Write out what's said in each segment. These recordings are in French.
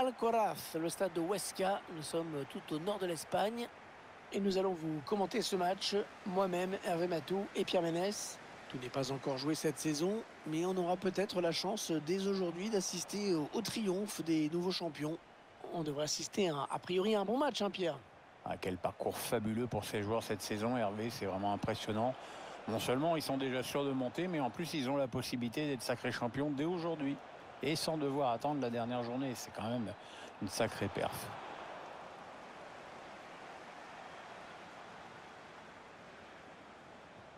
Alcoraz, le stade de Huesca. Nous sommes tout au nord de l'Espagne et nous allons vous commenter ce match. Moi-même, Hervé Matou et Pierre Ménès. Tout n'est pas encore joué cette saison, mais on aura peut-être la chance dès aujourd'hui d'assister au triomphe des nouveaux champions. On devrait assister a priori à un bon match, hein, Pierre? Ah, quel parcours fabuleux pour ces joueurs cette saison, Hervé, c'est vraiment impressionnant. Non seulement ils sont déjà sûrs de monter, mais en plus ils ont la possibilité d'être sacrés champions dès aujourd'hui. Et sans devoir attendre la dernière journée, c'est quand même une sacrée perf.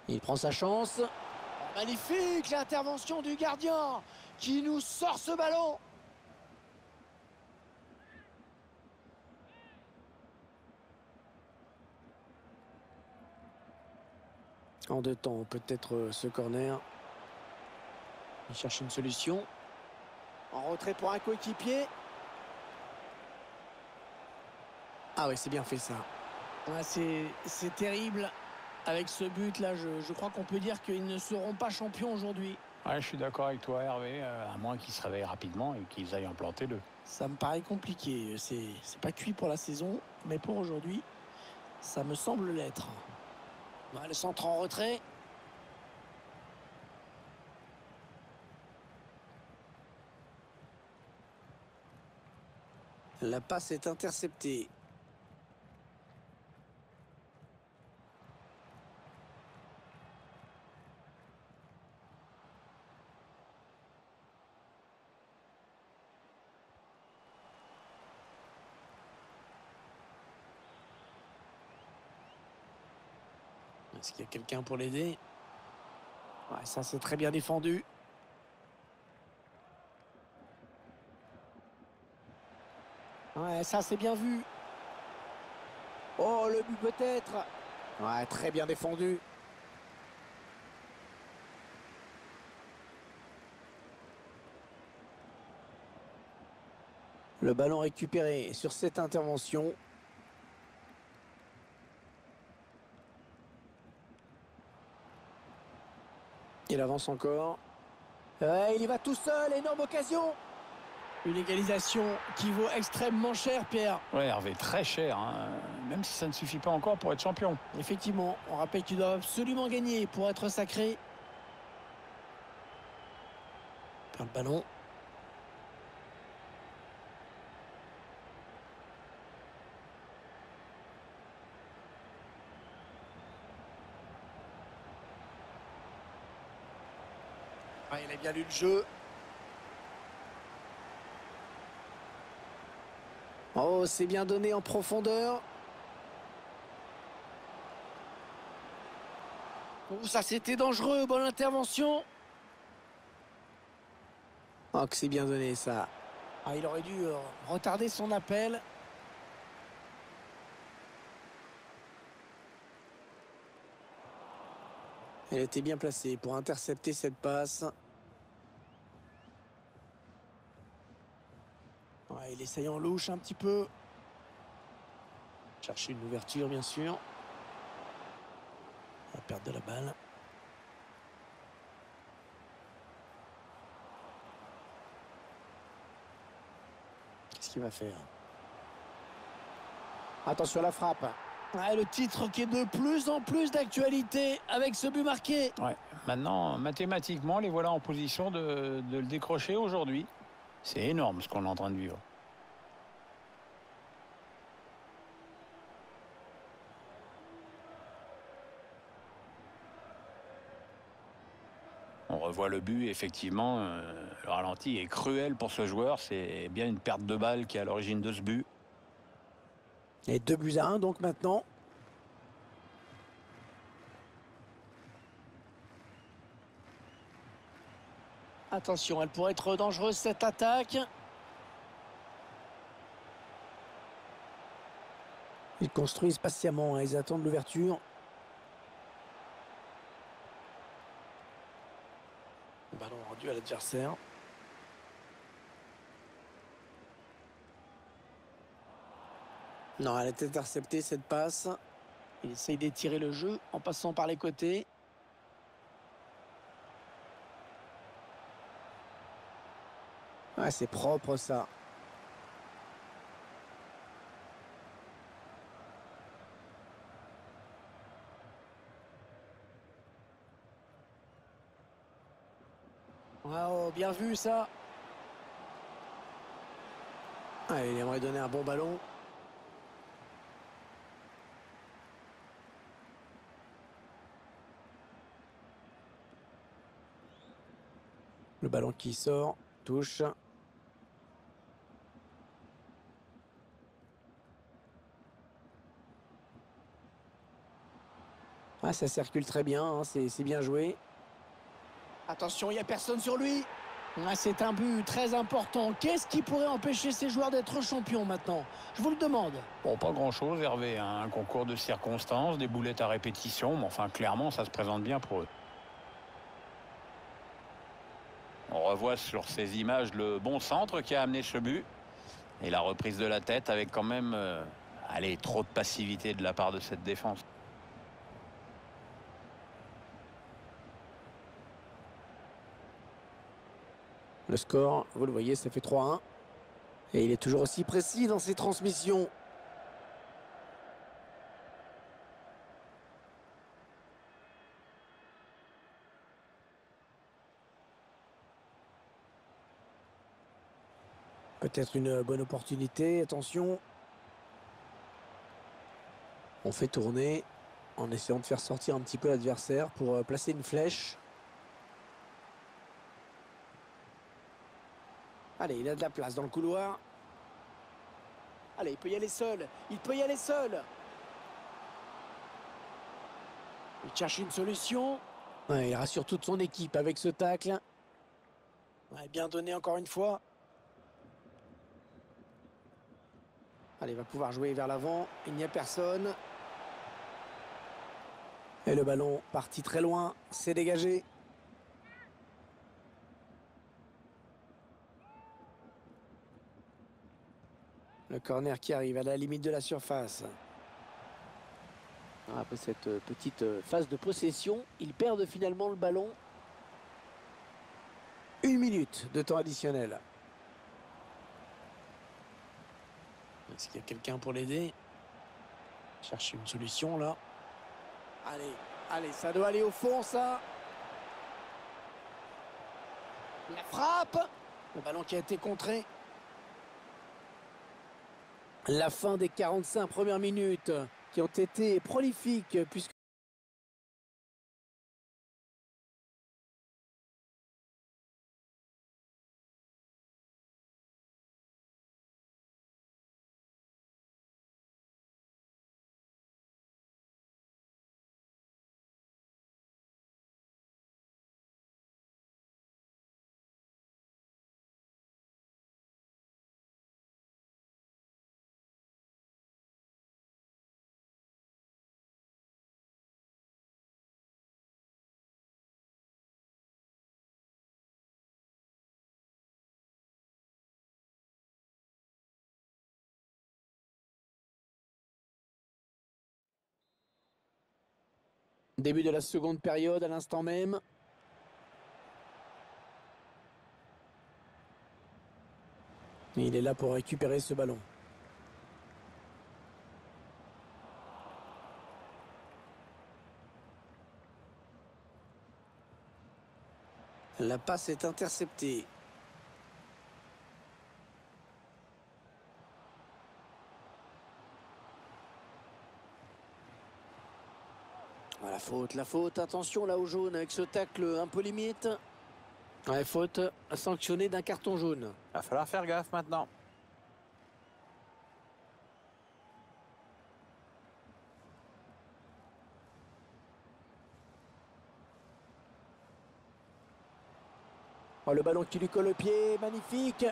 Il prend sa chance. Magnifique l'intervention du gardien qui nous sort ce ballon. En deux temps, peut-être ce corner. Il cherche une solution. En retrait pour un coéquipier. Ah oui, c'est bien fait ça. Ah, c'est terrible. Avec ce but-là, je crois qu'on peut dire qu'ils ne seront pas champions aujourd'hui. Ouais, je suis d'accord avec toi, Hervé, à moins qu'ils se réveillent rapidement et qu'ils aillent en planter deux. Ça me paraît compliqué. C'est pas cuit pour la saison, mais pour aujourd'hui, ça me semble l'être. Le centre en retrait. La passe est interceptée. Est-ce qu'il y a quelqu'un pour l'aider? Ouais, ça c'est très bien défendu. Ouais, ça c'est bien vu. Oh, le but peut-être. Ouais, très bien défendu. Le ballon récupéré sur cette intervention. Il avance encore. Il y va tout seul, énorme occasion. Une égalisation qui vaut extrêmement cher, Pierre. Ouais, Hervé, très cher, hein, même si ça ne suffit pas encore pour être champion. Effectivement, on rappelle qu'ils doivent absolument gagner pour être sacrés. Perd le ballon. Ah, il a bien lu le jeu. Oh, c'est bien donné en profondeur. Oh, ça c'était dangereux, bonne intervention. Oh, que c'est bien donné ça. Ah, il aurait dû retarder son appel. Elle était bien placée pour intercepter cette passe. Ouais, il essaye en louche un petit peu. Chercher une ouverture, bien sûr. La perte de la balle. Qu'est-ce qu'il va faire? Attention à la frappe. Ouais, le titre qui est de plus en plus d'actualité avec ce but marqué. Ouais. Maintenant, mathématiquement, les voilà en position de le décrocher aujourd'hui. C'est énorme ce qu'on est en train de vivre. On revoit le but, effectivement, le ralenti est cruel pour ce joueur. C'est bien une perte de balle qui est à l'origine de ce but. Et 2 buts à 1 donc maintenant. Attention, elle pourrait être dangereuse cette attaque. Ils construisent patiemment, hein, ils attendent l'ouverture. Le ballon rendu à l'adversaire. Non, elle est interceptée cette passe. Il essaye d'étirer le jeu en passant par les côtés. Ouais, c'est propre ça. Oh, bien vu ça. Allez, il aimerait donner un bon ballon. Le ballon qui sort, touche. Ah, ça circule très bien, hein, c'est bien joué. Attention, il n'y a personne sur lui. Ah, c'est un but très important. Qu'est-ce qui pourrait empêcher ces joueurs d'être champions maintenant? Je vous le demande. Bon, pas grand-chose, Hervé, hein. Un concours de circonstances, des boulettes à répétition, mais enfin, clairement, ça se présente bien pour eux. On revoit sur ces images le bon centre qui a amené ce but. Et la reprise de la tête avec quand même allez, trop de passivité de la part de cette défense. Le score, vous le voyez, ça fait 3-1. Et il est toujours aussi précis dans ses transmissions. Peut-être une bonne opportunité, attention. On fait tourner en essayant de faire sortir un petit peu l'adversaire pour placer une flèche. Allez, il a de la place dans le couloir. Allez, il peut y aller seul. Il peut y aller seul. Il cherche une solution. Ouais, il rassure toute son équipe avec ce tacle. Ouais, bien donné encore une fois. Allez, il va pouvoir jouer vers l'avant. Il n'y a personne. Et le ballon parti très loin. C'est dégagé. Le corner qui arrive à la limite de la surface. Après cette petite phase de possession, ils perdent finalement le ballon. 1 minute de temps additionnel. Est-ce qu'il y a quelqu'un pour l'aider? Cherche une solution là. Allez, allez, ça doit aller au fond ça. La frappe. Le ballon qui a été contré. La fin des 45 premières minutes qui ont été prolifiques puisque début de la seconde période à l'instant même. Il est là pour récupérer ce ballon. La passe est interceptée. Ah, la faute, attention là au jaune avec ce tacle un peu limite. Ouais, faute sanctionnée d'un carton jaune. Il va falloir faire gaffe maintenant. Oh, le ballon qui lui colle au pied, magnifique.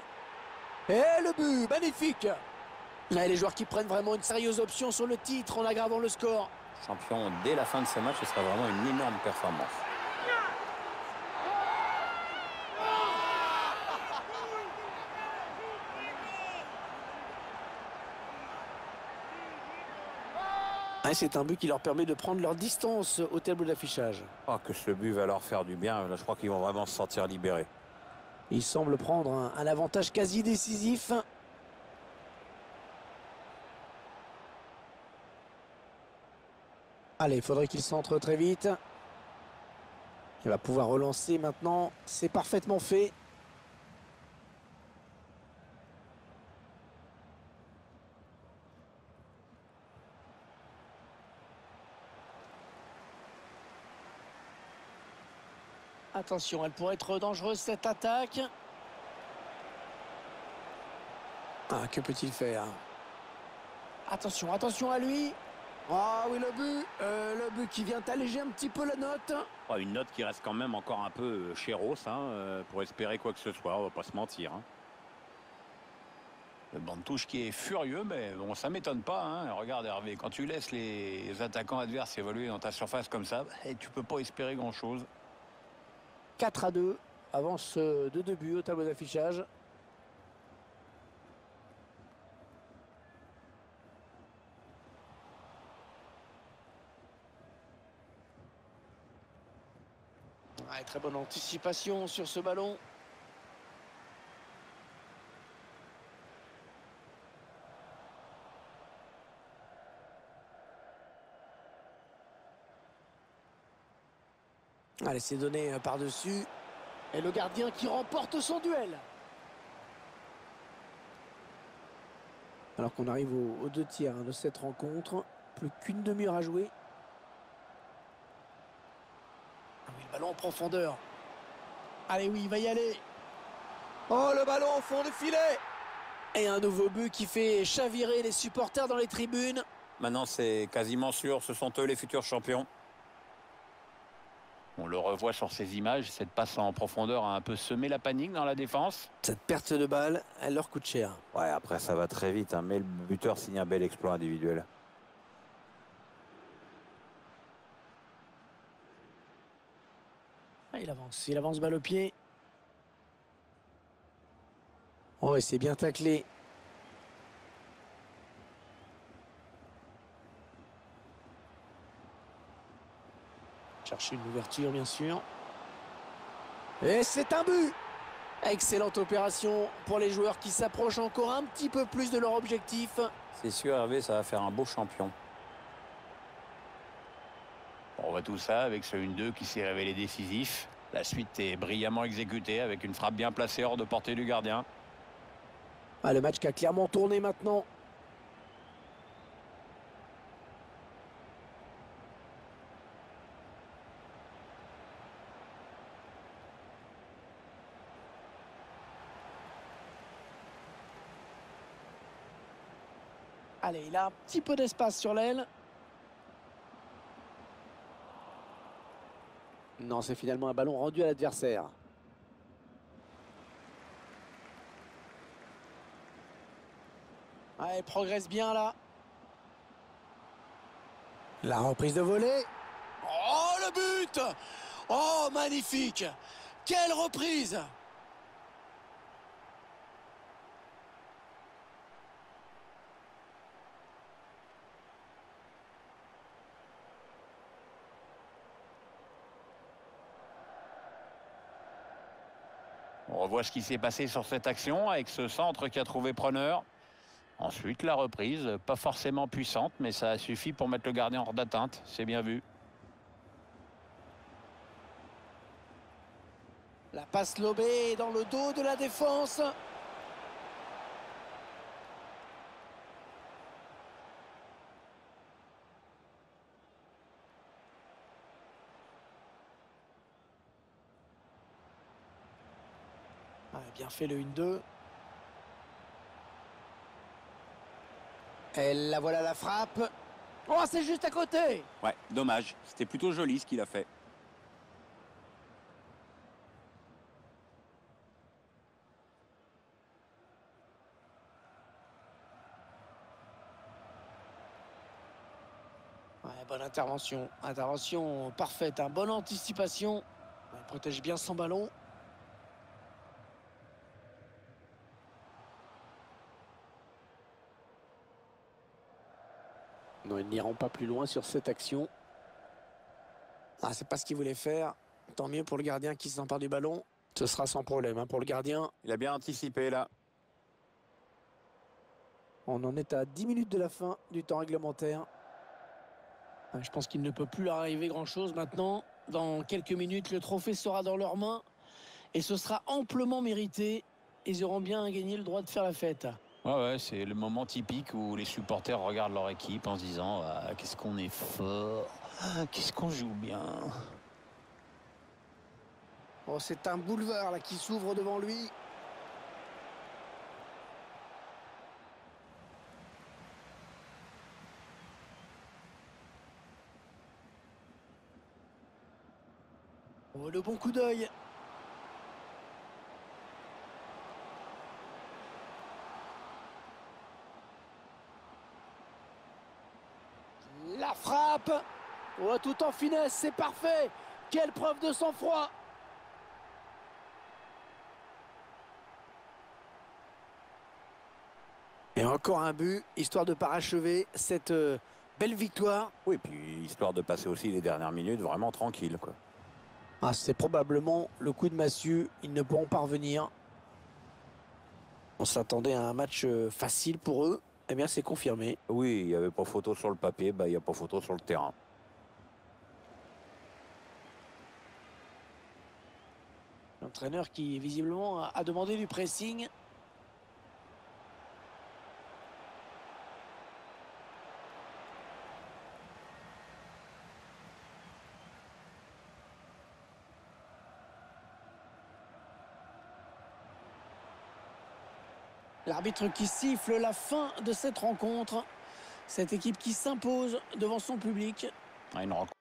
Et le but, magnifique. Ouais, les joueurs qui prennent vraiment une sérieuse option sur le titre en aggravant le score. Champion dès la fin de ce match, ce sera vraiment une énorme performance. Ouais, c'est un but qui leur permet de prendre leur distance au tableau d'affichage. Oh, que ce but va leur faire du bien. Là, je crois qu'ils vont vraiment se sentir libérés. Il semble prendre un avantage quasi décisif. Allez, il faudrait qu'il centre très vite. Il va pouvoir relancer maintenant. C'est parfaitement fait. Attention, elle pourrait être dangereuse cette attaque. Ah, que peut-il faire? Attention, attention à lui. Ah oui, le but qui vient alléger un petit peu la note. Oh, une note qui reste quand même encore un peu chéros hein, pour espérer quoi que ce soit, on va pas se mentir. Hein. Le banc de touche qui est furieux, mais bon, ça m'étonne pas. Hein. Regarde Hervé, quand tu laisses les attaquants adverses évoluer dans ta surface comme ça, et tu peux pas espérer grand-chose. 4-2, avance de 2 buts au tableau d'affichage. Ouais, très bonne anticipation sur ce ballon. Allez, c'est donné par-dessus. Et le gardien qui remporte son duel. Alors qu'on arrive aux 2 tiers de cette rencontre. Plus qu'une demi-heure à jouer. Ah oui, le ballon en profondeur. Allez, oui, il va y aller. Oh, le ballon au fond du filet. Et un nouveau but qui fait chavirer les supporters dans les tribunes. Maintenant, c'est quasiment sûr, ce sont eux les futurs champions. On le revoit sur ces images, cette passe en profondeur a un peu semé la panique dans la défense. Cette perte de balle, elle leur coûte cher. Ouais, après ça va très vite, hein, mais le buteur signe un bel exploit individuel. Ah, il avance balle au pied. Oh, et c'est bien taclé. Chercher une ouverture, bien sûr. Et c'est un but! Excellente opération pour les joueurs qui s'approchent encore un petit peu plus de leur objectif. C'est sûr, Hervé, ça va faire un beau champion. On voit tout ça avec ce 1-2 qui s'est révélé décisif. La suite est brillamment exécutée avec une frappe bien placée hors de portée du gardien. Ah, le match qui a clairement tourné maintenant. Allez, il a un petit peu d'espace sur l'aile. Non, c'est finalement un ballon rendu à l'adversaire. Ah, il progresse bien là. La reprise de volée. Oh, le but! Oh, magnifique! Quelle reprise! On revoit ce qui s'est passé sur cette action avec ce centre qui a trouvé preneur. Ensuite, la reprise, pas forcément puissante, mais ça a suffi pour mettre le gardien hors d'atteinte. C'est bien vu. La passe lobée dans le dos de la défense. Ah, bien fait le 1-2. Et la voilà la frappe. Oh, c'est juste à côté. Ouais, dommage. C'était plutôt joli ce qu'il a fait. Ouais, bonne intervention. Intervention parfaite. Bonne anticipation. Il protège bien son ballon. Non, ils n'iront pas plus loin sur cette action. Ah, c'est pas ce qu'il voulait faire. Tant mieux pour le gardien qui s'empare du ballon. Ce sera sans problème pour le gardien. Il a bien anticipé là. On en est à 10 minutes de la fin du temps réglementaire. Je pense qu'il ne peut plus leur arriver grand-chose maintenant. Dans quelques minutes, le trophée sera dans leurs mains et ce sera amplement mérité. Ils auront bien gagné le droit de faire la fête. Ouais, c'est le moment typique où les supporters regardent leur équipe en se disant ah, qu'est-ce qu'on est fort, qu'est-ce qu'on joue bien. Oh, c'est un boulevard là qui s'ouvre devant lui. Oh, le bon coup d'œil. La frappe. Oh, tout en finesse, c'est parfait. Quelle preuve de sang-froid. Et encore un but, histoire de parachever cette belle victoire. Oui, puis histoire de passer aussi les dernières minutes vraiment tranquille, quoi. Ah, c'est probablement le coup de massue. Ils ne pourront pas revenir. On s'attendait à un match facile pour eux. Eh bien, c'est confirmé. Oui, il n'y avait pas photo sur le papier, bah, il n'y a pas photo sur le terrain. L'entraîneur qui, visiblement, a demandé du pressing. L'arbitre qui siffle la fin de cette rencontre. Cette équipe qui s'impose devant son public. Une rencontre